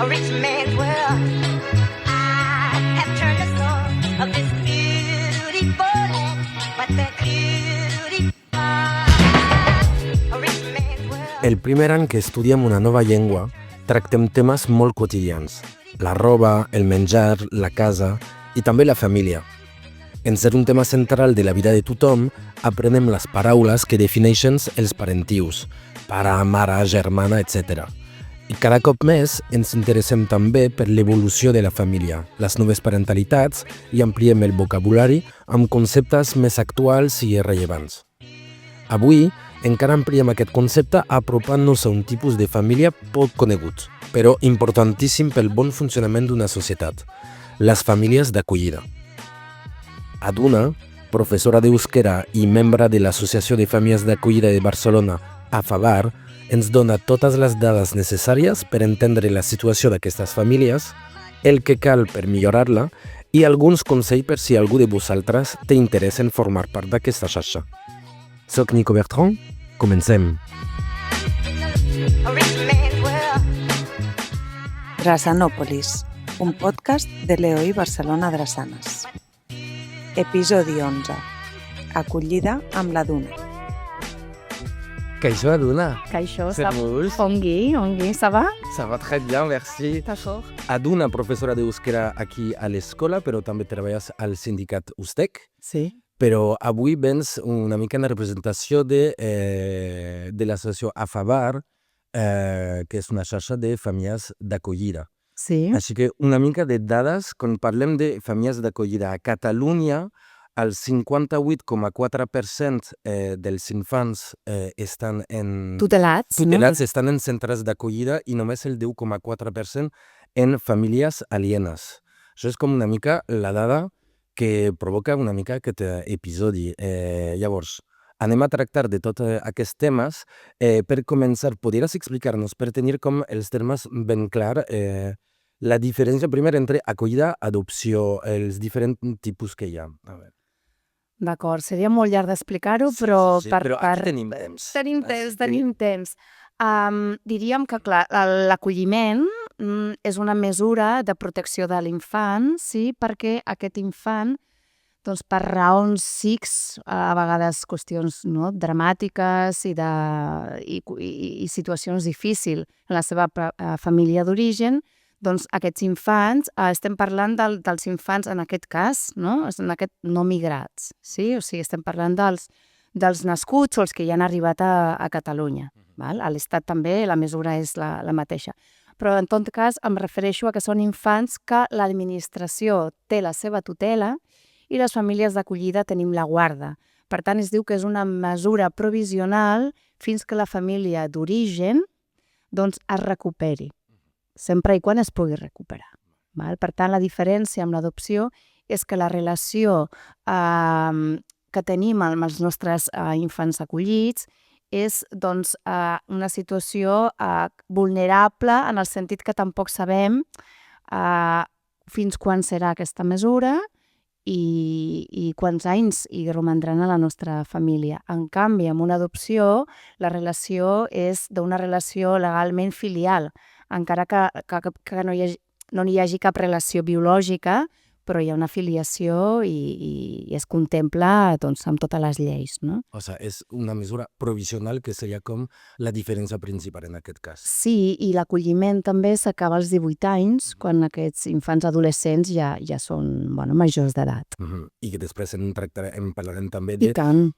a rich man's world. I have turned the soul of this beautiful land, but the beauty a rich man's world. El primer any que estudiem una nova llengua, tractem temes molt quotidians. La roba, el menjar, la casa i també la família. En ser un tema central de la vida de tothom, aprenem les paraules que defineixen els parentius, pare, mare, germana, etc. I cada cop més ens interessem també per l'evolució de la família, les noves parentalitats i ampliem el vocabulari amb conceptes més actuals i rellevants. Avui, encara ampliem aquest concepte apropant-nos a un tipus de família poc conegut, però importantíssim pel bon funcionament d'una societat, les famílies d'acollida. Aduna, professora d'euskera i membre de l'Associació de Famílies d'Acollida de Barcelona, AFABAR, ens dona totes les dades necessàries per entendre la situació d'aquestes famílies, el que cal per millorar-la i alguns consells per si algú de vosaltres té interès en formar part d'aquesta xarxa. Soc Nico Bertrand, comencem. Drassanòpolis, un podcast de l'EOI Barcelona Drassanes. Episodi 11. Acollida amb la Duna. Kaixo Aduna. Kaixo, Servus. Ongi, ça va? Ça va très bien, merci. D'accord. Aduna, professora d'euskera aquí a l'escola, però també treballes al sindicat USTEC. Sí. Però avui vens una mica en representació de l'associació AFABAR, que és una xarxa de famílies d'acollida. Sí. Així que una mica de dades, quan parlem de famílies d'acollida a Catalunya, el 58,4% dels infants estan en... Tutelats, estan en centres d'acollida i només el 10,4% en famílies alienes. Això és com una mica la dada que provoca una mica aquest episodi. Llavors, anem a tractar de tots aquests temes. Per començar, podries explicar-nos, per tenir com els termes ben clars, la diferència primer entre acollida i adopció, els diferents tipus que hi ha. A veure. D'acord, seria molt llarg d'explicar-ho, però... Sí, però aquí tenim temps. Tenim temps. Diríem que, clar, l'acolliment és una mesura de protecció de l'infant, sí, perquè aquest infant, doncs, per raons X, a vegades qüestions dramàtiques i situacions difícils en la seva família d'origen, doncs aquests infants, estem parlant dels infants en aquest cas, en aquest no migrats, sí? O sigui, estem parlant dels nascuts o els que ja han arribat a Catalunya. A l'Estat també la mesura és la mateixa. Però en tot cas em refereixo a que són infants que l'administració té la seva tutela i les famílies d'acollida tenim la guarda. Per tant, es diu que és una mesura provisional fins que la família d'origen es recuperi, sempre i quan es pugui recuperar. Per tant, la diferència amb l'adopció és que la relació que tenim amb els nostres infants acollits és una situació vulnerable en el sentit que tampoc sabem fins quan serà aquesta mesura i quants anys hi romandran a la nostra família. En canvi, amb una adopció, la relació és d'una relació legalment filial, encara que no hi hagi cap relació biològica, però hi ha una filiació i es contempla amb totes les lleis. O sigui, és una mesura provisional que seria com la diferència principal en aquest cas. Sí, i l'acolliment també s'acaba als 18 anys, quan aquests infants adolescents ja són majors d'edat. I que després en parlarem també de... I tant.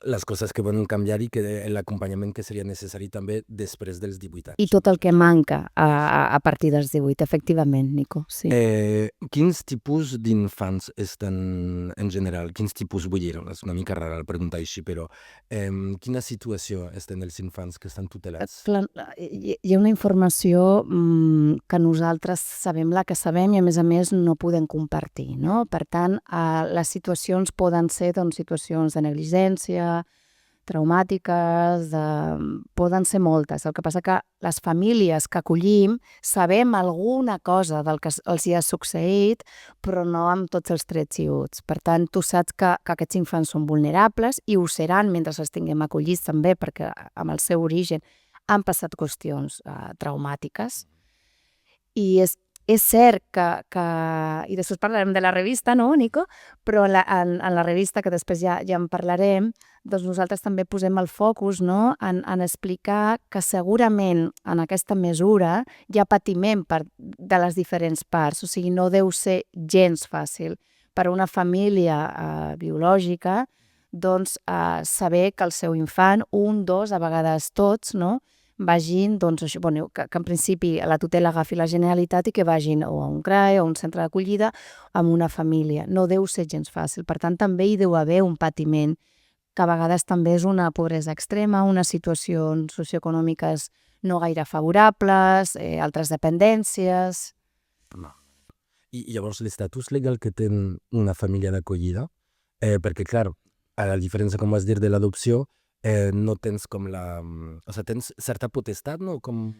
Les coses que van canviar i que l'acompanyament que seria necessari també després dels 18 anys. I tot el que manca a partir dels 18, efectivament, Nico. Sí. Quins tipus d'infants estan en general? Quins tipus, vull dir, és una mica rara preguntar així, però quina situació estan els infants que estan tutelats? Hi ha una informació que nosaltres sabem la que sabem i a més no podem compartir, no? Per tant, les situacions poden ser situacions de negligència, traumàtiques, poden ser moltes. El que passa que les famílies que acollim sabem alguna cosa del que els hi ha succeït, però no amb tots els trets i uts. Per tant, tu saps que aquests infants són vulnerables i ho seran mentre els tinguem acollits també, perquè amb el seu origen han passat qüestions traumàtiques. I és cert que... I després parlarem de la revista, no, Nico? Però en la revista, que després ja en parlarem, doncs nosaltres també posem el focus, no?, en explicar que segurament en aquesta mesura hi ha patiment de les diferents parts, o sigui, no deu ser gens fàcil per a una família biològica doncs, saber que el seu infant, un, dos, a vegades tots, no?, vagin, doncs, això, bueno, que en principi la tutela agafi la Generalitat i que vagin o a un CRAE o a un centre d'acollida amb una família. No deu ser gens fàcil. Per tant, també hi deu haver un patiment, que a vegades també és una pobresa extrema, unes situacions socioeconòmiques no gaire favorables, altres dependències... I llavors l'estatus legal que té una família d'acollida, perquè, clar, a la diferència, com vas dir, de l'adopció, no tens com la... O sigui, tens certa potestat, no?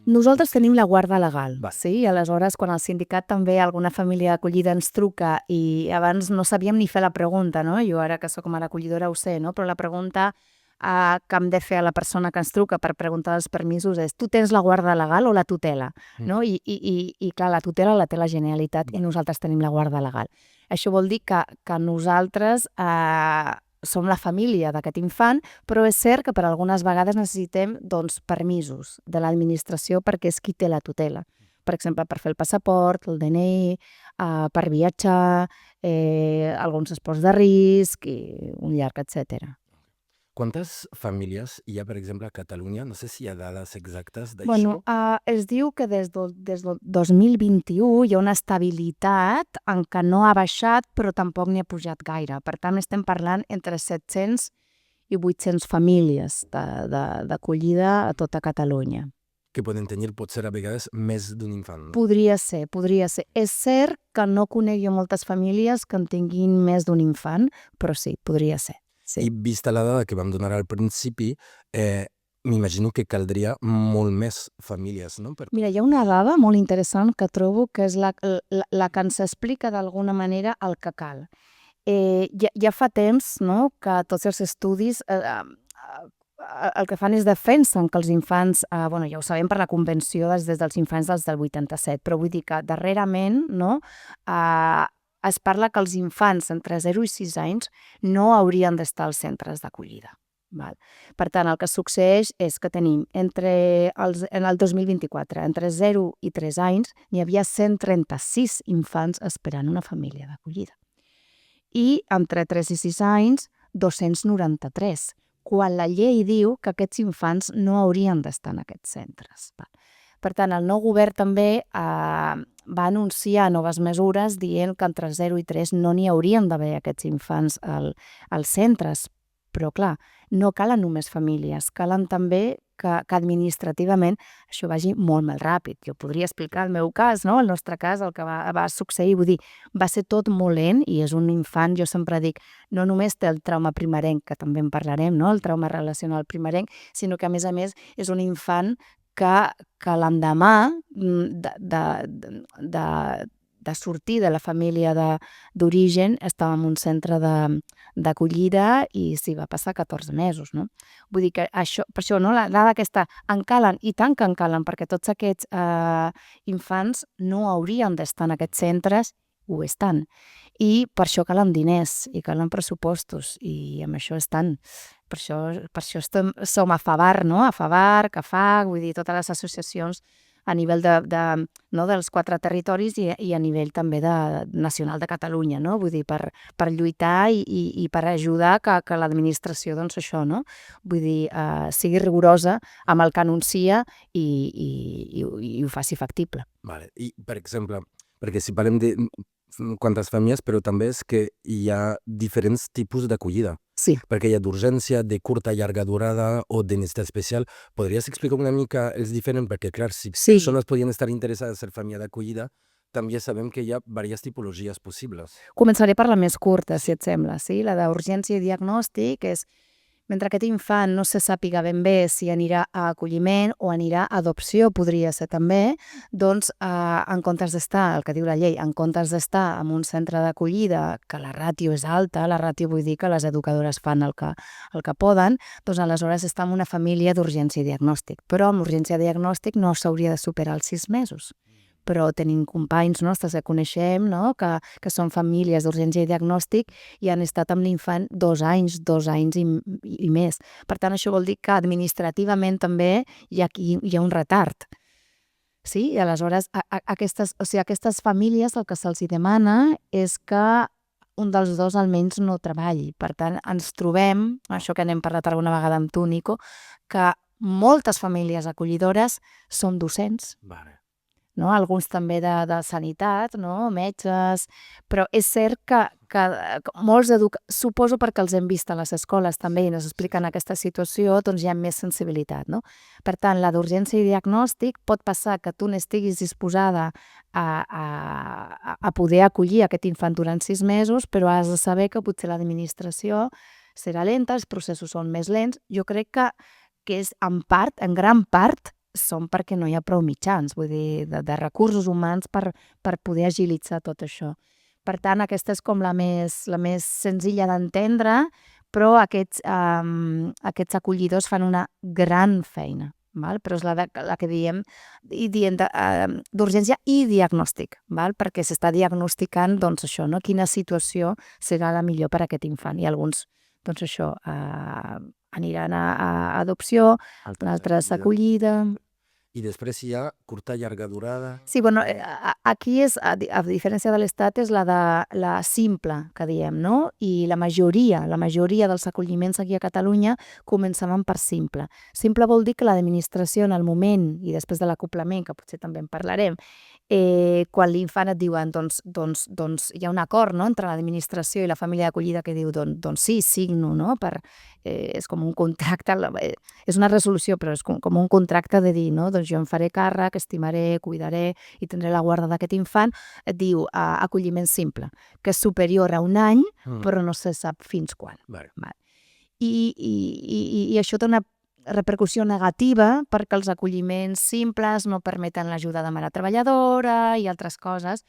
Nosaltres tenim la guarda legal, Va. sí? Aleshores, quan el sindicat també alguna família d'acollida ens truca i abans no sabíem ni fer la pregunta, no? Jo ara que sóc com a l'acollidora ho sé, no? Però la pregunta que hem de fer a la persona que ens truca per preguntar els permisos és: tu tens la guarda legal o la tutela? No? I clar, la tutela la té la Generalitat i nosaltres tenim la guarda legal. Això vol dir que nosaltres som la família d'aquest infant, però és cert que per algunes vegades necessitem doncs, permisos de l'administració perquè és qui té la tutela. Per exemple, per fer el passaport, el DNI, per viatjar, alguns esports de risc i un llarg, etcètera. Quantes famílies hi ha, per exemple, a Catalunya? No sé si hi ha dades exactes d'això. Bueno, es diu que des del 2021 hi ha una estabilitat en què no ha baixat, però tampoc n'hi ha pujat gaire. Per tant, estem parlant entre 700 i 800 famílies d'acollida a tota Catalunya. Que poden tenir, potser, a vegades, més d'un infant. No? Podria ser, podria ser. És cert que no conec jo moltes famílies que en tinguin més d'un infant, però sí, podria ser. Sí. I vista la dada que vam donar al principi, m'imagino que caldria molt més famílies, no? Mira, hi ha una dada molt interessant que trobo que és la que ens explica d'alguna manera el que cal. Ja fa temps, no?, que tots els estudis el que fan és defensen que els infants, ja ho sabem per la Convenció des dels infants del 87, però vull dir que darrerament, no?, es parla que els infants entre 0 i 6 anys no haurien d'estar als centres d'acollida. Per tant, el que succeeix és que tenim en el 2024, entre 0 i 3 anys, n'hi havia 136 infants esperant una família d'acollida. I entre 3 i 6 anys, 293, quan la llei diu que aquests infants no haurien d'estar en aquests centres. Per tant, el nou govern també va anunciar noves mesures dient que entre 0 i 3 no n'hi haurien d'haver aquests infants als centres. Però, clar, no calen només famílies, calen també que administrativament això vagi molt més ràpid. Jo podria explicar el meu cas, no?, el nostre cas, el que va succeir. Vull dir, va ser tot molt lent i és un infant, jo sempre dic, no només té el trauma primerenc, que també en parlarem, no?, el trauma relacional primerenc, sinó que, a més, és un infant que l'endemà de sortir de la família d'origen estava en un centre d'acollida i s'hi va passar 14 mesos, no? Vull dir que això, per això, no?, la dada aquesta, en calen, i tant que en calen, perquè tots aquests infants no haurien d'estar en aquests centres, ho estan. I per això calen diners i calen pressupostos, i amb això estan. Per això som a FAVAR, no?, a FAVAR, CAFAG, vull dir, totes les associacions a nivell dels 4 territoris i a nivell també nacional de Catalunya, no? Vull dir, per lluitar i per ajudar que l'administració, doncs això, no?, vull dir, sigui rigorosa amb el que anuncia i ho faci factible. Vale. I, per exemple, perquè si parlem de quantes famílies, però també és que hi ha diferents tipus d'acollida. Sí. Perquè hi ha d'urgència, de curta, llarga durada o de necessitat especial. Podries explicar una mica els diferents? Perquè, clar, si persones podien estar interessades en ser família d'acollida, també sabem que hi ha diverses tipologies possibles. Començaré per la més curta, si et sembla, sí? La d'urgència i diagnòstic és mentre aquest infant no se sàpiga ben bé si anirà a acolliment o anirà a adopció, podria ser també, doncs en comptes d'estar, el que diu la llei, en comptes d'estar en un centre d'acollida, que la ràtio és alta, la ràtio vull dir que les educadores fan el que poden, doncs aleshores està en una família d'urgència i diagnòstic. Però amb urgència i diagnòstic no s'hauria de superar els 6 mesos. però tenim companys nostres que coneixem, no? que són famílies d'urgència i diagnòstic i han estat amb l'infant 2 anys i més. Per tant, això vol dir que administrativament també hi ha un retard. Sí? I aleshores, aquestes famílies el que se'ls demana és que un dels dos almenys no treballi. Per tant, ens trobem, això que n'hem parlat alguna vegada amb tu, Nico, que moltes famílies acollidores són docents, Vale. no? Alguns també de sanitat, no? Metges, però és cert que molts suposo perquè els hem vist a les escoles també i ens expliquen aquesta situació, doncs hi ha més sensibilitat, no? Per tant, la d'urgència i diagnòstic pot passar que tu n'estiguis disposada a poder acollir aquest infant durant 6 mesos, però has de saber que potser l'administració serà lenta, els processos són més lents. Jo crec que és en gran part, són perquè no hi ha prou mitjans, vull dir, de recursos humans per poder agilitzar tot això. Per tant, aquesta és com la més senzilla d'entendre, però aquests acollidors fan una gran feina, val? Però és la que diem d'urgència i diagnòstic, val? Perquè s'està diagnosticant, doncs això, no? Quina situació serà la millor per a aquest infant. I alguns, doncs això, aniran a adopció, altres a acollida. I després hi ha curta, llarga durada. Sí, bueno, aquí és, a diferència de l'Estat, és la simple, que diem, no? I la majoria dels acolliments aquí a Catalunya començaven per simple. Simple vol dir que l'administració en el moment, i després de l'acoplament, que potser també en parlarem, quan l'infant et diuen, doncs hi ha un acord, no?, entre l'administració i la família d'acollida que diu, doncs sí, signo, no?, és com un contracte, és una resolució, però és com un contracte de dir, no?, doncs jo em faré càrrec, estimaré, cuidaré i tindré la guarda d'aquest infant. Et diu acolliment simple, que és superior a un any, però no se sap fins quan. Vale. I això té una repercussió negativa perquè els acolliments simples no permeten l'ajuda de mare treballadora i altres coses.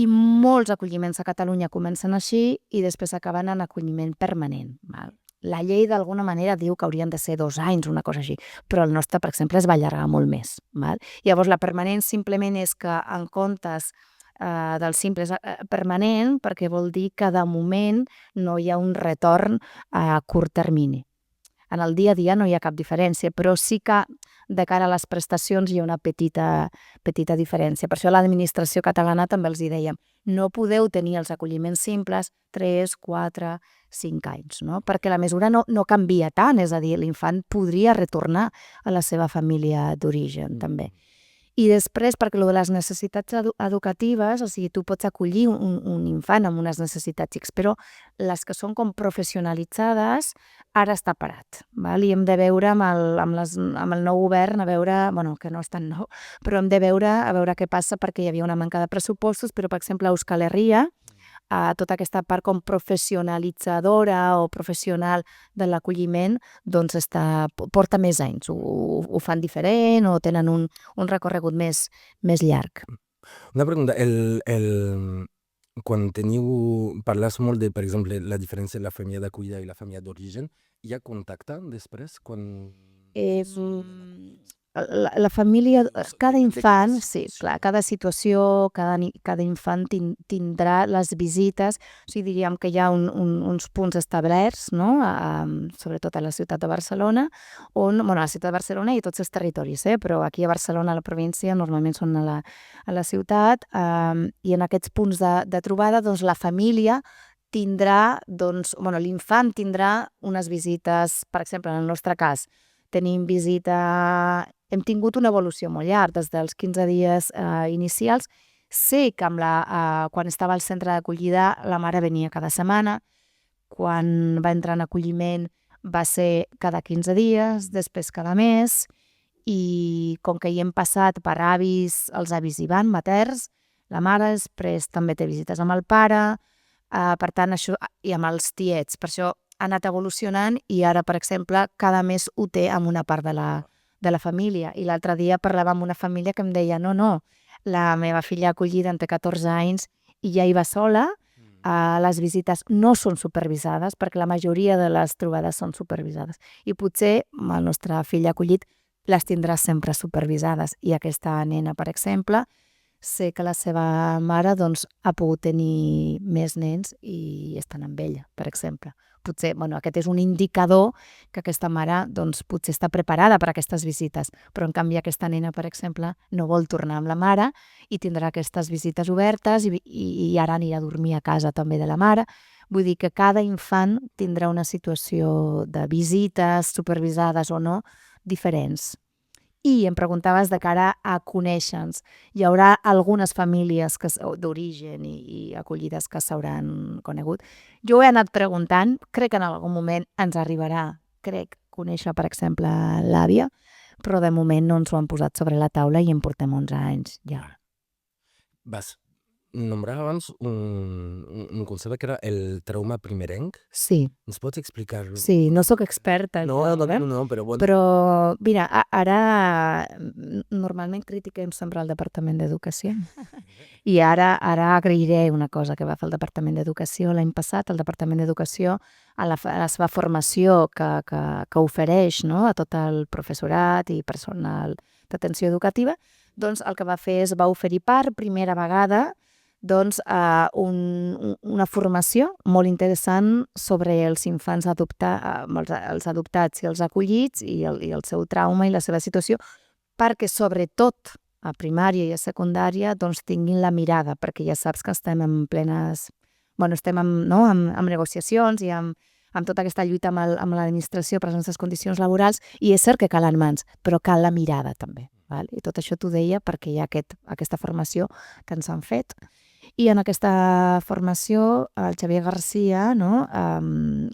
I molts acolliments a Catalunya comencen així i després acaben en acolliment permanent. Val? La llei d'alguna manera diu que haurien de ser 2 anys, una cosa així, però el nostre, per exemple, es va allargar molt més. Val? Llavors, la permanent simplement és que en comptes del simple és permanent perquè vol dir que de moment no hi ha un retorn a curt termini. En el dia a dia no hi ha cap diferència, però sí que de cara a les prestacions hi ha una petita diferència. Per això l'administració catalana també els hi dèiem, no podeu tenir els acolliments simples 3, 4, 5 anys, no? Perquè la mesura no canvia tant, és a dir, l'infant podria retornar a la seva família d'origen també. I després, perquè lo de les necessitats educatives, o sigui, tu pots acollir un infant amb unes necessitats X, però les que són com professionalitzades, ara està parat. Val? I hem de veure amb el nou govern, que no és tan nou, però hem de veure a veure què passa perquè hi havia una manca de pressupostos, però, per exemple, a Euskal Herria, tota aquesta part com professionalitzadora o professional de l'acolliment, doncs porta més anys, ho fan diferent o tenen un recorregut més llarg. Una pregunta, quan parles molt de, per exemple, la diferència de la família d'acollida i la família d'origen, hi ha contacte després? La família, cada infant, sí, clar, cada situació, cada infant tindrà les visites, o sigui, diríem que hi ha uns punts establerts, no?, sobretot a la ciutat de Barcelona, a la ciutat de Barcelona i tots els territoris, però aquí a Barcelona, a la província, normalment són a la ciutat, i en aquests punts de trobada, doncs la família tindrà, l'infant tindrà unes visites, per exemple, en el nostre cas, hem tingut una evolució molt llarga, des dels 15 dies inicials. Sé que quan estava al centre d'acollida la mare venia cada setmana, quan va entrar en acolliment va ser cada 15 dies, després cada mes, i com que hi hem passat per els avis hi van, materns, la mare després també té visites amb el pare, per tant, això, i amb els tiets, per això ha anat evolucionant i ara, per exemple, cada mes ho té amb una part de la família. I l'altre dia parlava amb una família que em deia no, la meva filla acollida en té 14 anys i ja hi va sola, les visites no són supervisades perquè la majoria de les trobades són supervisades i potser el nostre fill acollit les tindrà sempre supervisades i aquesta nena, per exemple, sé que la seva mare doncs, ha pogut tenir més nens i estan amb ella, per exemple. Potser, aquest és un indicador que aquesta mare doncs, potser està preparada per a aquestes visites, però en canvi aquesta nena, per exemple, no vol tornar amb la mare i tindrà aquestes visites obertes i ara anirà a dormir a casa també de la mare. Vull dir que cada infant tindrà una situació de visites supervisades o no diferents. I em preguntaves de cara a conèixer-nos. Hi haurà algunes famílies d'origen i acollides que s'hauran conegut. Jo ho he anat preguntant, crec que en algun moment ens arribarà, conèixer, per exemple, l'àvia, però de moment no ens ho han posat sobre la taula i en portem 11 anys ja. Vas nombrar abans un concepte que era el trauma primerenc. Sí. Ens pots explicar? Sí, no sóc experta. No, però bueno. Però, mira, ara normalment critiquem sempre el Departament d'Educació i ara agrairé una cosa que va fer el Departament d'Educació l'any passat. El Departament d'Educació, a la seva formació que ofereix, no?, a tot el professorat i personal d'atenció educativa, doncs el que va fer és va oferir per primera vegada doncs, una formació molt interessant sobre els infants els adoptats i els acollits i el seu trauma i la seva situació, perquè sobretot a primària i a secundària doncs, tinguin la mirada, perquè ja saps que estem en plenes... estem amb negociacions i amb tota aquesta lluita amb l'administració per les nostres condicions laborals i és cert que calen mans, però cal la mirada també. Val? I tot això t'ho deia perquè hi ha aquesta formació que ens han fet. I en aquesta formació el Xavier Garcia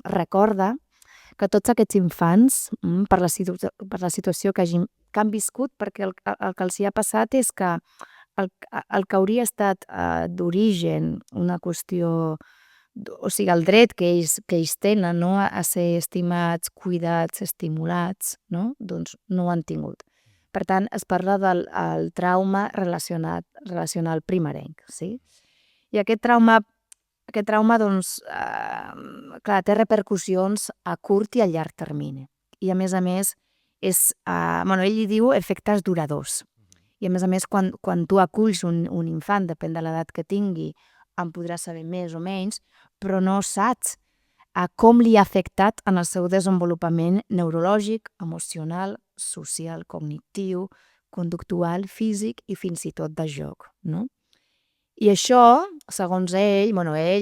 recorda que tots aquests infants, per la situació que han viscut, perquè el que els hi ha passat és que el que hauria estat d'origen una qüestió, o sigui, el dret que ells tenen a ser estimats, cuidats, estimulats, doncs no ho han tingut. Per tant, es parla del trauma relacional primerenc, sí? I aquest trauma, doncs, clar, té repercussions a curt i a llarg termini. I a més, ell hi diu efectes duradors. I a més, quan tu aculls un infant, depèn de l'edat que tingui, en podràs saber més o menys, però no saps com li ha afectat en el seu desenvolupament neurològic, emocional, social, cognitiu, conductual, físic i fins i tot de joc, no? I això, segons ell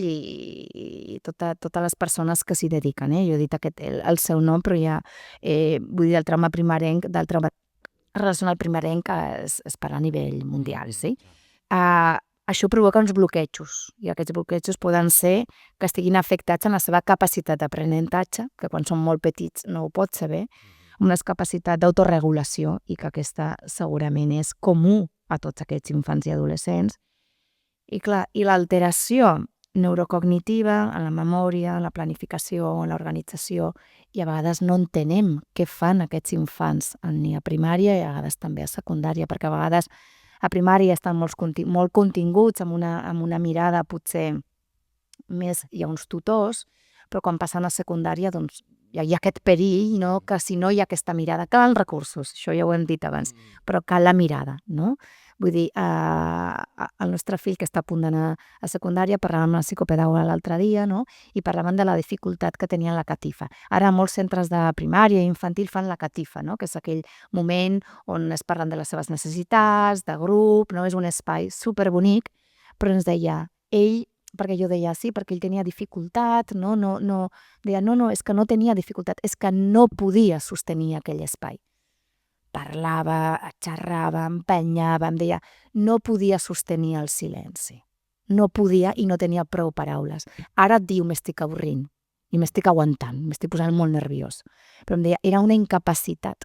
i totes les persones que s'hi dediquen, jo he dit el seu nom, però ja vull dir, el trauma primerenc, del trauma relacional primerenc es parla a nivell mundial, sí? Això provoca uns bloquejos, i aquests bloquejos poden ser que estiguin afectats en la seva capacitat d'aprenentatge, que quan són molt petits no ho pots saber, una capacitat d'autoregulació, i que aquesta segurament és comú a tots aquests infants i adolescents. I clar, i l'alteració neurocognitiva en la memòria, en la planificació, en l'organització, i a vegades no entenem què fan aquests infants ni a primària i a vegades també a secundària, perquè a vegades a primària estan molt continguts, amb una mirada potser més, hi ha uns tutors, però quan passen a secundària doncs hi ha aquest perill, que si no hi ha aquesta mirada, calen recursos, això ja ho hem dit abans, però cal la mirada, no? Vull dir, el nostre fill que està a punt d'anar a secundària, parlàvem amb la psicopedagoga l'altre dia, i parlàvem de la dificultat que tenia la catifa. Ara molts centres de primària i infantil fan la catifa, que és aquell moment on es parlen de les seves necessitats, de grup, és un espai superbonic, però ens deia, perquè jo deia sí, perquè ell tenia dificultat, deia no, és que no tenia dificultat, és que no podia sostenir aquell espai. Parlava, xerrava, empenyava, em deia, no podia sostenir el silenci. No podia i no tenia prou paraules. Ara et diu, m'estic avorrint i m'estic aguantant, m'estic posant molt nerviós. Però em deia, era una incapacitat.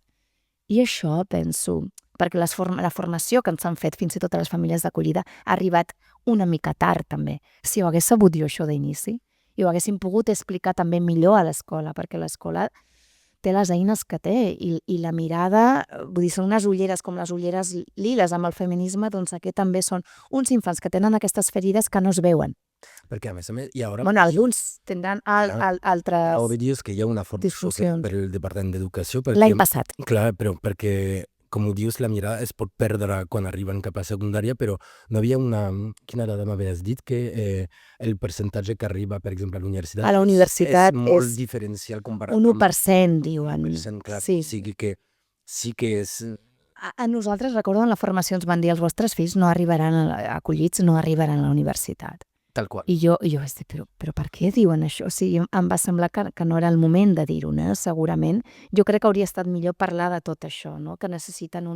I això, penso, perquè la formació que ens han fet fins i tot a les famílies d'acollida ha arribat una mica tard, també. Si ho hagués sabut jo això d'inici, i ho haguéssim pogut explicar també millor a l'escola, perquè l'escola té les eines que té i la mirada, vull dir, són unes ulleres com les ulleres liles amb el feminisme, doncs aquest també són uns infants que tenen aquestes ferides que no es veuen. Perquè a més, i ara... Alguns tindran altres disfuncions. Que hi ha una formació per el Departament d'Educació. L'any passat. Clar, però perquè com ho dius, la mirada es pot perdre quan arriben cap a secundària, però no havia una... Quina dada m'havies dit? Que el percentatge que arriba, per exemple, a la universitat... A la universitat és molt és diferencial comparat un 1%, diuen. 1%, clar. Sí. O sigui que sí que és... A nosaltres, recordo, en la formació ens van dir els vostres fills no arribaran acollits, no arribaran a la universitat. Tal qual. I jo vaig dir, però per què diuen això? O sigui, em va semblar que no era el moment de dir-ho, no? Segurament. Jo crec que hauria estat millor parlar de tot això, no? Que necessiten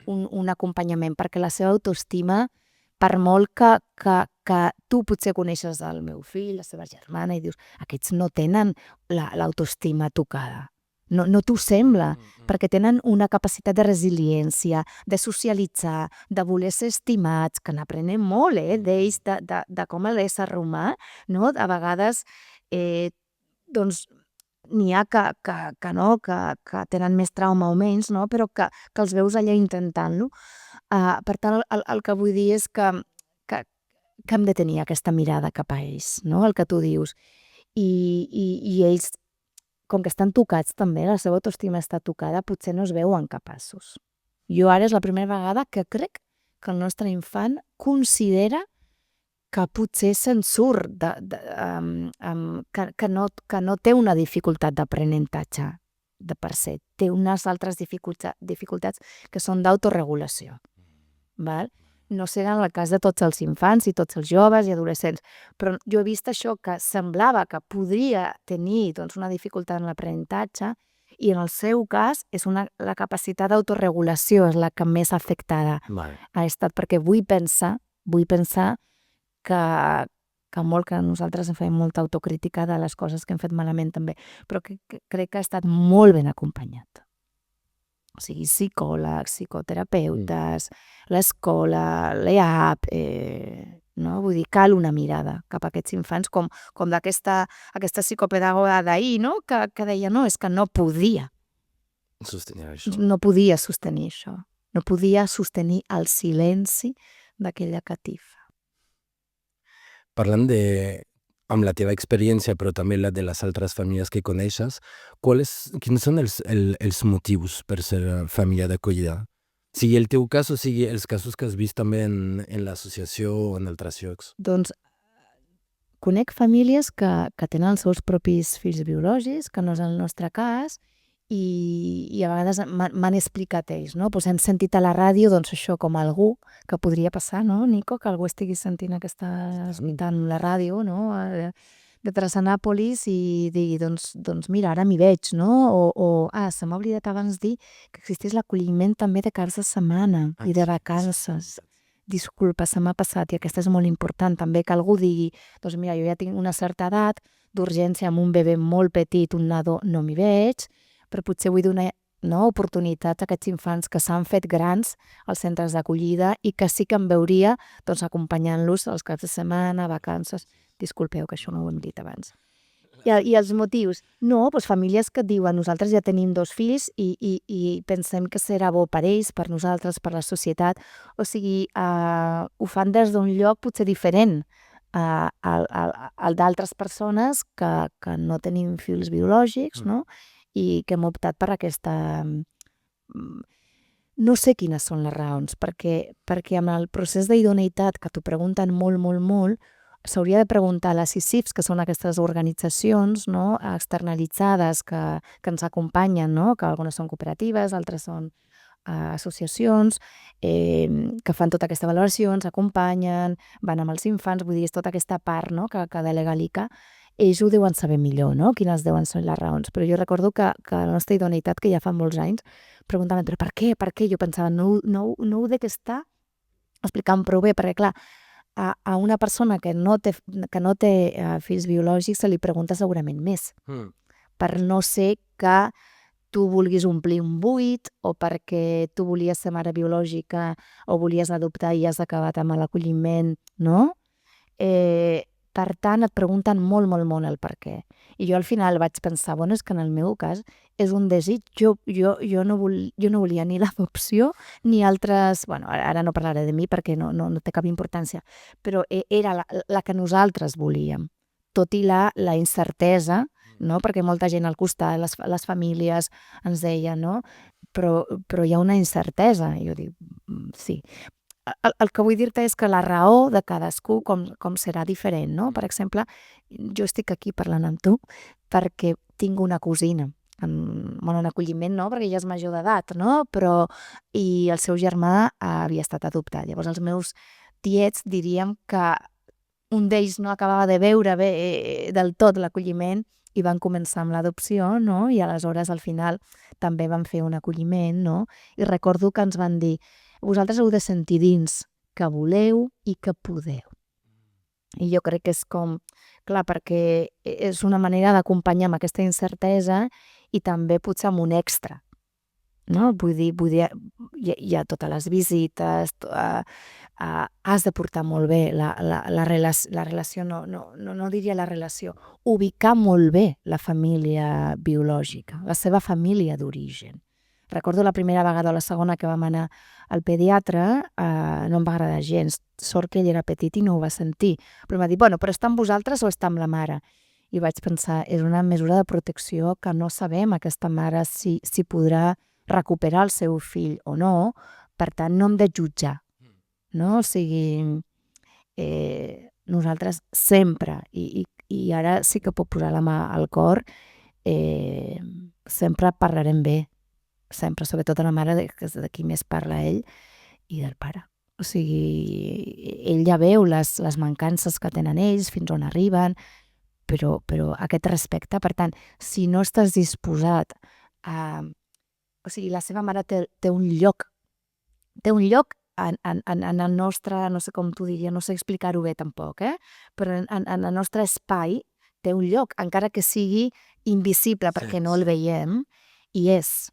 un acompanyament, perquè la seva autoestima, per molt que tu potser coneixes el meu fill, la seva germana, i dius, aquests no tenen l'autoestima tocada. No t'ho sembla, perquè tenen una capacitat de resiliència, de socialitzar, de voler ser estimats, que n'aprenem molt, d'ells, de com l'ésser humà, no? A vegades, doncs, n'hi ha que tenen més trauma o menys, no? Però que els veus allà intentant-lo. Per tant, el que vull dir és que hem de tenir aquesta mirada cap a ells, no? El que tu dius. I ells, com que estan tocats també, la seva autoestima està tocada, potser no es veuen capaços. Jo ara és la primera vegada que crec que el nostre infant considera que potser se'n surt, que no té una dificultat d'aprenentatge de per se, té unes altres dificultats que són d'autoregulació. No sé en el cas de tots els infants i tots els joves i adolescents, però jo he vist això que semblava que podria tenir una dificultat en l'aprenentatge i en el seu cas és la capacitat d'autoregulació és la que més afectada ha estat, perquè vull pensar que molt que nosaltres en fem molta autocrítica de les coses que hem fet malament també, però que crec que ha estat molt ben acompanyat. O sigui, psicòlegs, psicoterapeutes, l'escola, l'EAP, no? Vull dir, cal una mirada cap a aquests infants, com d'aquesta psicopedagoga d'ahir, no? Que deia, no, és que no podia sostenir això. No podia sostenir el silenci d'aquella catifa. Parlant amb la teva experiència, però també la de les altres famílies que coneixes, quins són els motius per ser família d'acollida? Sigui el teu cas o sigui els casos que has vist també en l'associació o en altres llocs? Doncs conec famílies que tenen els seus propis fills biològics, que no és el nostre cas, i a vegades m'han explicat ells, no? Hem sentit a la ràdio, doncs això, com algú que podria passar, no, Nico? Que algú estigui sentint escoltant la ràdio, no? De Trassanàpolis i digui, doncs mira, ara m'hi veig, no? Se m'ha oblidat abans dir que existeix l'acolliment també de caps de setmana i de vacances. Disculpa, se m'ha passat, i aquesta és molt important també, que algú digui, doncs mira, jo ja tinc una certa edat, d'urgència amb un bebè molt petit, un nadó, no m'hi veig, però potser vull donar oportunitats a aquests infants que s'han fet grans als centres d'acollida i que sí que em veuria acompanyant-los els caps de setmana, vacances. Disculpeu, que això no ho hem dit abans. I els motius? No, famílies que et diuen nosaltres ja tenim 2 fills i pensem que serà bo per ells, per nosaltres, per la societat. O sigui, ho fan des d'un lloc potser diferent al d'altres persones que no tenim fills biològics, no? I que hem optat per aquesta... No sé quines són les raons, perquè amb el procés d'idoneïtat, que t'ho pregunten molt, molt, molt, s'hauria de preguntar a les ICIFs, que són aquestes organitzacions externalitzades que ens acompanyen, que algunes són cooperatives, altres són associacions, que fan tota aquesta valoració, ens acompanyen, van amb els infants, vull dir, és tota aquesta part que delega l'ICA. Ells ho deuen saber millor, quines deuen ser les raons. Però jo recordo que la nostra idoneïtat, que ja fa molts anys, preguntaven, però per què? Per què? Jo pensava, no ho dec estar explicant prou bé, perquè clar, a una persona que no té fills biològics se li pregunta segurament més. Per no ser que tu vulguis omplir un buit o perquè tu volies ser mare biològica o volies adoptar i has acabat amb l'acolliment, no? Per tant, et pregunten molt, molt, molt el per què. I jo al final vaig pensar, és que en el meu cas és un desig. Jo no volia ni l'adopció ni altres... Ara no parlaré de mi perquè no té cap importància, però era la que nosaltres volíem. Tot i la incertesa no? Perquè molta gent al costat, les famílies ens deien, no? Però hi ha una incertesa. I jo dic, sí. El que vull dir-te és que la raó de cadascú com serà diferent, no? Per exemple, jo estic aquí parlant amb tu perquè tinc una cosina, en acolliment no, perquè ja és major d'edat, no? I el seu germà havia estat adoptat. Llavors els meus tiets diríem que un d'ells no acabava de veure bé del tot l'acolliment i van començar amb l'adopció, no? I aleshores al final també van fer un acolliment, no? I recordo que ens van dir: vosaltres heu de sentir dins que voleu i que podeu. I jo crec que és com, clar, perquè és una manera d'acompanyar amb aquesta incertesa i també potser amb un extra, no? Vull dir, hi ha totes les visites, has de portar molt bé la relació, no diria la relació, ubicar molt bé la família biològica, la seva família d'origen. Recordo la primera vegada o la segona que vam anar al pediatre, no em va agradar gens. Sort que ell era petit i no ho va sentir. Però em va dir, bueno, però està amb vosaltres o està amb la mare? I vaig pensar, és una mesura de protecció que no sabem aquesta mare si podrà recuperar el seu fill o no, per tant no hem de jutjar, no? O sigui, nosaltres sempre, i ara sí que puc posar la mà al cor, sempre parlarem bé, sempre, sobretot de la mare, que és de qui més parla ell, i del pare. O sigui, ell ja veu les mancances que tenen ells, fins on arriben, però aquest respecte, per tant, si no estàs disposat a... O sigui, la seva mare té un lloc en el nostre, no sé com t'ho diria, no sé explicar-ho bé tampoc, però en el nostre espai té un lloc, encara que sigui invisible perquè no el veiem, i és.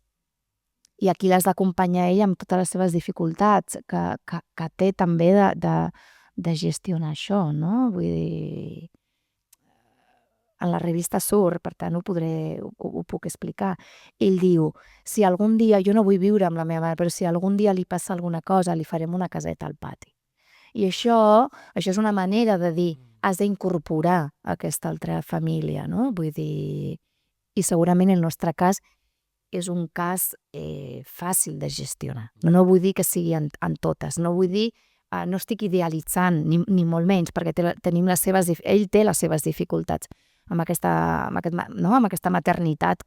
I aquí l'has d'acompanyar ell amb totes les seves dificultats que té també de gestionar això, no? Vull dir, en la revista surt, per tant ho puc explicar. Ell diu, si algun dia, jo no vull viure amb la meva mare, però si algun dia li passa alguna cosa, li farem una caseta al pati. I això és una manera de dir, has d'incorporar aquesta altra família, no? Vull dir, i segurament el nostre cas és un cas fàcil de gestionar. No vull dir que sigui en totes, no vull dir, no estic idealitzant, ni molt menys, perquè ell té les seves dificultats amb aquesta maternitat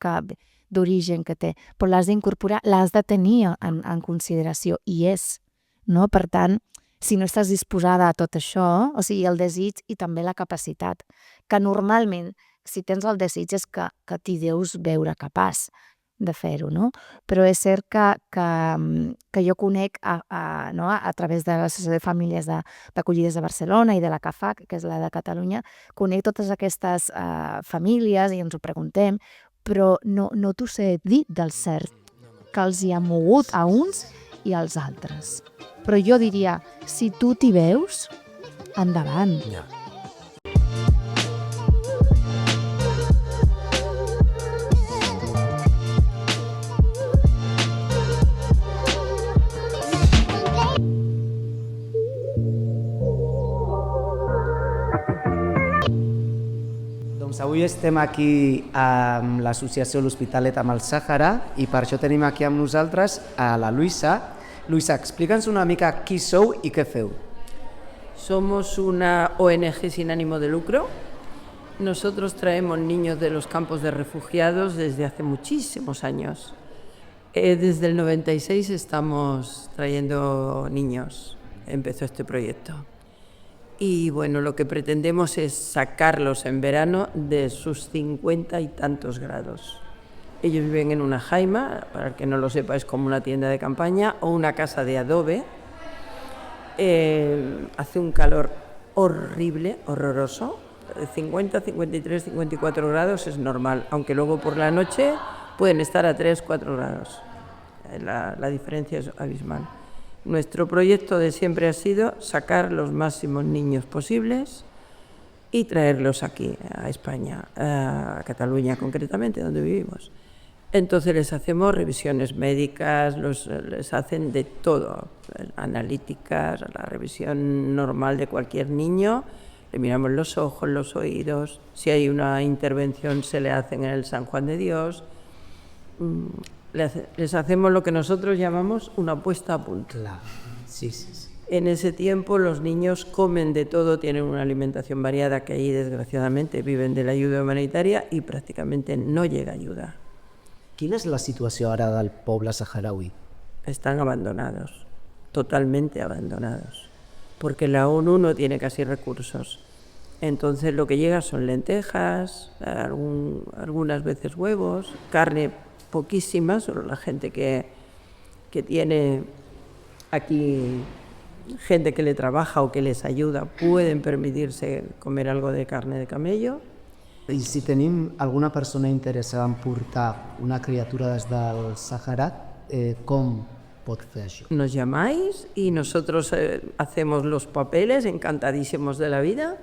d'origen que té, però l'has d'incorporar, l'has de tenir en consideració, i és, no? Per tant, si no estàs disposada a tot això, o sigui, el desig i també la capacitat, que normalment, si tens el desig és que t'hi deus veure capaç de fer-ho, no? Però és cert que jo conec a través de l'Associació de Famílies d'Acollides de Barcelona i de la CAFAC, que és la de Catalunya, conec totes aquestes famílies i ens ho preguntem, però no t'ho sé dir del cert, que els hi ha mogut a uns i als altres. Però jo diria, si tu t'hi veus, endavant. Avui estem aquí amb l'associació L'Hospitalet amb el Sàhara i per això tenim aquí amb nosaltres a la Luisa. Luisa, explica'ns una mica qui sou i què feu. Somos una ONG sin ánimo de lucro. Nosotros traemos niños de los campos de refugiados desde hace muchísimos años. Desde el 96 estamos trayendo niños. Empezó este proyecto. Y bueno, lo que pretendemos es sacarlos en verano de sus 50 y tantos grados. Ellos viven en una jaima, para el que no lo sepa es como una tienda de campaña o una casa de adobe. Hace un calor horrible, horroroso. 50, 53, 54 grados es normal, aunque luego por la noche pueden estar a 3, 4 grados. La diferencia es abismal. Nuestro proyecto de siempre ha sido sacar los máximos niños posibles y traerlos aquí, a España, a Cataluña concretamente, donde vivimos. Entonces les hacemos revisiones médicas, les hacen de todo, analíticas, la revisión normal de cualquier niño, Le miramos los ojos, los oídos. Si hay una intervención se le hacen en el San Juan de Dios. Les hacemos lo que nosotros llamamos una puesta a punto. Clar, sí, sí, sí. En ese tiempo los niños comen de todo, tienen una alimentación variada, que ahí desgraciadamente viven de la ayuda humanitaria y prácticamente no llega ayuda. Quina és la situació ara del poble saharaui? Están abandonados, totalmente abandonados, porque la ONU no tiene casi recursos. Entonces lo que llega son lentejas, algunas veces huevos, carne poquísima, solo la gente que tiene aquí gente que le trabaja o que les ayuda pueden permitirse comer algo de carne de camello. I si tenim alguna persona interessada en portar una criatura des del Sàhara, com pot fer això? Nos llamáis y nosotros hacemos los papeles, encantadísimos de la vida,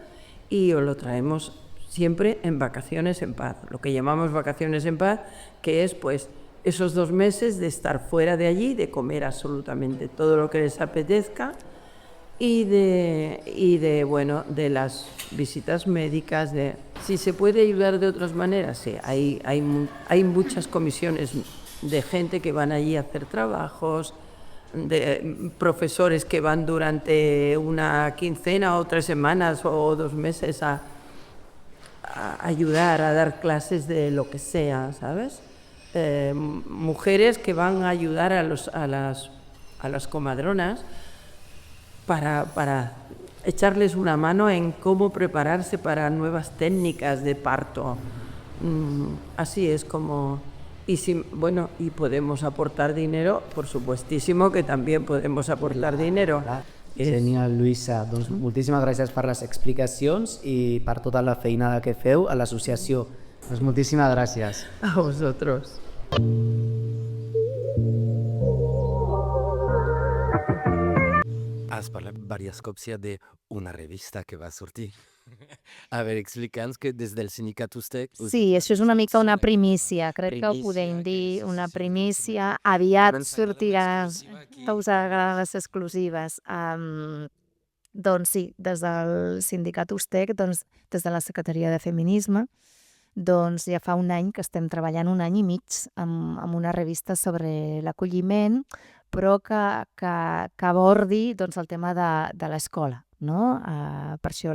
y os lo traemos siempre en vacaciones en paz. Lo que llamamos vacaciones en paz, que es pues esos 2 meses de estar fuera de allí, de comer absolutamente todo lo que les apetezca y de las visitas médicas. Si se puede ayudar de otras maneras, sí, hay muchas comisiones de gente que van allí a hacer trabajos, de profesores que van durante una quincena o 3 semanas o 2 meses a ayudar, a dar clases de lo que sea, ¿sabes? Mujeres que van a ayudar a las comadronas para echarles una mano en cómo prepararse para nuevas técnicas de parto. Así es como... Y podemos aportar dinero, por supuestísimo que también podemos aportar dinero. Genial, Lluïsa. Doncs moltíssimes gràcies per les explicacions i per tota la feinada que feu a l'associació. Doncs moltíssimes gràcies. A vosotros. Has parlat diversos cops ja d'una revista que va sortir. A veure, explica'ns que des del sindicat USTEC... Sí, això és una mica una primícia, crec que ho podem dir, una primícia. Aviat sortirà, que us agraden les exclusives. Doncs sí, des del sindicat USTEC, doncs, des de la Secretaria de Feminisme, doncs ja fa un any que estem treballant, 1 any i mig, amb una revista sobre l'acolliment, però que abordi doncs, el tema de l'escola, no? Per això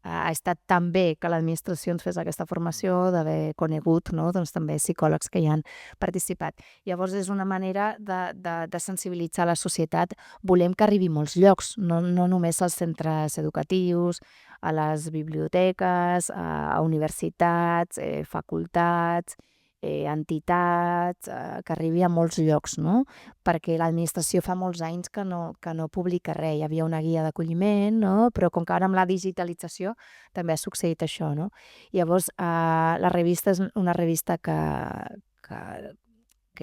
ha estat tan bé que l'administració ens fes aquesta formació, d'haver conegut, no? Doncs, també psicòlegs que hi han participat. Llavors és una manera de sensibilitzar la societat. Volem que arribi a molts llocs, no només als centres educatius, a les biblioteques, a universitats, facultats, entitats, que arribi a molts llocs, no? Perquè l'administració fa molts anys que no publica res. Hi havia una guia d'acolliment, no? Però com que ara amb la digitalització també ha succeït això, no? Llavors, la revista és una revista que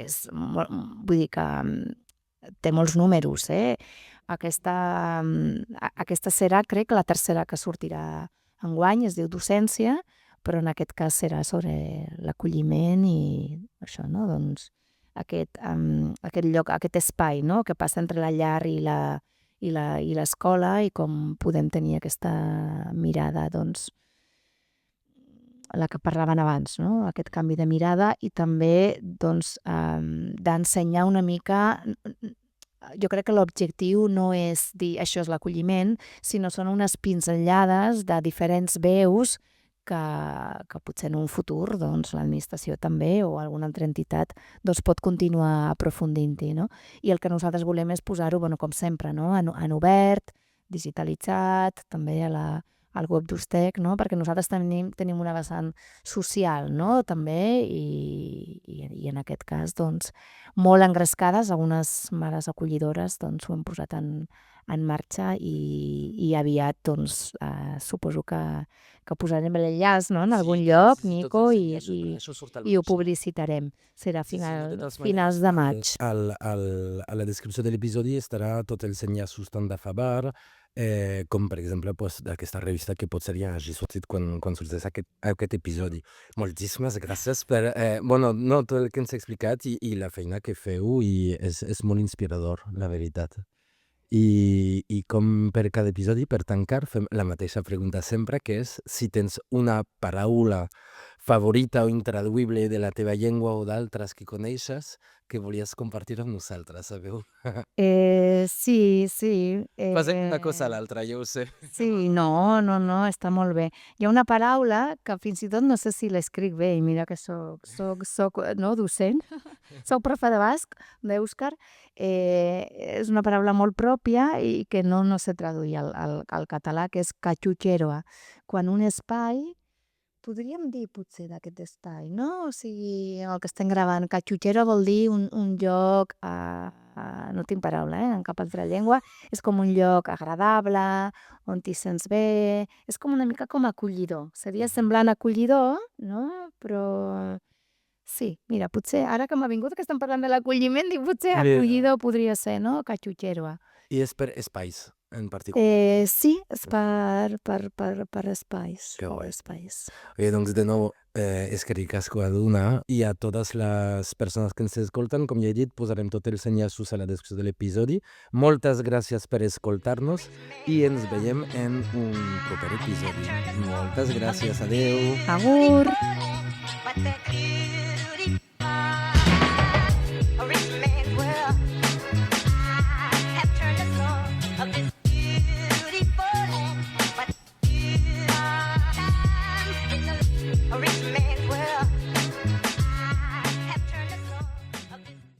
és, vull dir que té molts números, Aquesta serà, crec, la tercera que sortirà enguany, es diu Docència, però en aquest cas serà sobre l'acolliment i això, no? Doncs aquest lloc, aquest espai, no? Que passa entre la llar i l'escola i com podem tenir aquesta mirada, doncs, la que parlaven abans, no? Aquest canvi de mirada i també, doncs, d'ensenyar una mica... Jo crec que l'objectiu no és dir això és l'acolliment, sinó són unes pinzellades de diferents veus que potser en un futur doncs, l'administració també o alguna altra entitat doncs, pot continuar aprofundint-hi, no? I el que nosaltres volem és posar-ho, com sempre, no? En obert, digitalitzat, també al web d'USTEC, no? Perquè nosaltres tenim una vessant social, no? També, i en aquest cas doncs, molt engrescades, algunes mares acollidores doncs, ho hem posat en marxa i aviat doncs, suposo que posarem l'enllaç, no? En algun lloc, Nico, i ho publicitarem. Serà finals de maig. A la descripció de l'episodi estarà tots els enllaços tant de Fabar, com per exemple aquesta revista que potser ja hagi sortit quan sortís aquest episodi. Moltíssimes gràcies per tot el que ens ha explicat i la feina que feu i és molt inspirador, la veritat. I com per cada episodi, per tancar, fem la mateixa pregunta sempre, que és si tens una paraula favorita o intraduïble de la teva llengua o d'altres que coneixes que volies compartir amb nosaltres, sabeu? Sí, sí. Passem d'una cosa a l'altra, jo ho sé. Sí, no, està molt bé. Hi ha una paraula que fins i tot no sé si l'escric bé, i mira que soc no, docent, soc profe de basc, d'èuscar, és una paraula molt pròpia i que no sé traduir al català, que és catxutxeroa. Quan un espai, podríem dir potser d'aquest espai, no? O sigui, el que estem gravant, catxutxero vol dir un lloc, no tinc paraula, en cap altra llengua, és com un lloc agradable, on t'hi sents bé, és com una mica com acollidor, seria semblant a acollidor, no? Però sí, mira, potser ara que m'ha vingut que estem parlant de l'acolliment, dic potser acollidor podria ser, no? Catxutxeroa. I és per espais, en particular. Sí, és per espais. Que guai. Espais. Oye, doncs de nou, eskerrik asko a Duna i a totes les persones que ens escolten. Com ja he dit, posarem tots els enllaços a la descripció de l'episodi. Moltes gràcies per escoltar-nos i ens veiem en un proper episodi. Moltes gràcies, adeu. Agur! But the